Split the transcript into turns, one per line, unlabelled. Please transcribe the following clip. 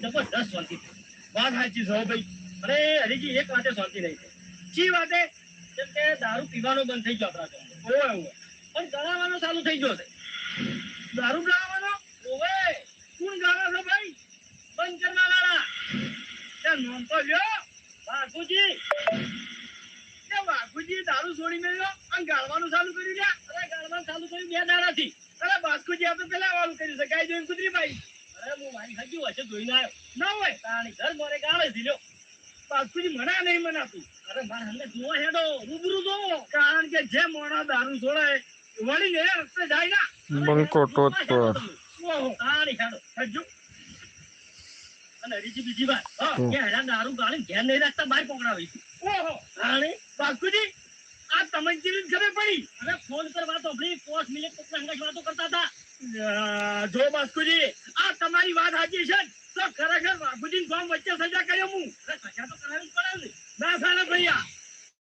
જબરદસ્ત શાંતિ વાત સાચી છે ભાઈ. અને હરીજી એક વાતે શાંતિ નહીં ચી વાતે જેમ કે દારૂ પીવાનો બંધ થઈ ગયો આપણા ગામમાં. પણ ગળાવાનો ચાલુ થઈ ગયો છે. દારૂ ગળાવાનો ઓવે કોણ ગાળે છે ભાઈ? બંધ કરવા વાળા ત્યાં નોંધ તો લ્યો બાપુજી. બાપુજી દારૂ છોડી મેળ્યો અને ગાળવાનું ચાલુ કર્યું લ્યા. અરે ગાળવાનું ચાલુ કર્યું 2 દાડાથી. અરે બાસ્કુજી આપણે પેલા વાળું કર્યું છે ગાય જોઈને કુતરી ભાઈ. અરે હું મારી હજી વચ્ચે જોઈને આવ્યો ના હોય તાણી ઘર મોરે ગાળે દીધો. બાસ્કુજી મના નહીં મનાતું. અરે મારા હંગે જોવા હેડો રૂબરૂ જોવો. કારણ કે જે મોણા દારૂ છોડે વળી ને રસ્તે જાય ના
બંકો ટોટ પર
ઓહો તાણી હેડો હજુ. અને હરીજી બીજી વાત કે હેડા દારૂ ગાળી ઘેર નહીં રાખતા બહાર પકડાવી. ઓહો તાણી બાસ્કુજી આ તમને જેવી ખબર પડી. હવે ફોન પર વાતો આપણી 5 મિનિટ કોકના હંગાત વાતો કરતા હતા. જો બાસ્કુજી આ તમારી વાત સાચી છે તો ખરેખર બાપુજી ગામ વચ્ચે સજા કર્યો હું. સજા તો કરાવી પડે ને ના સારા ભૈયા.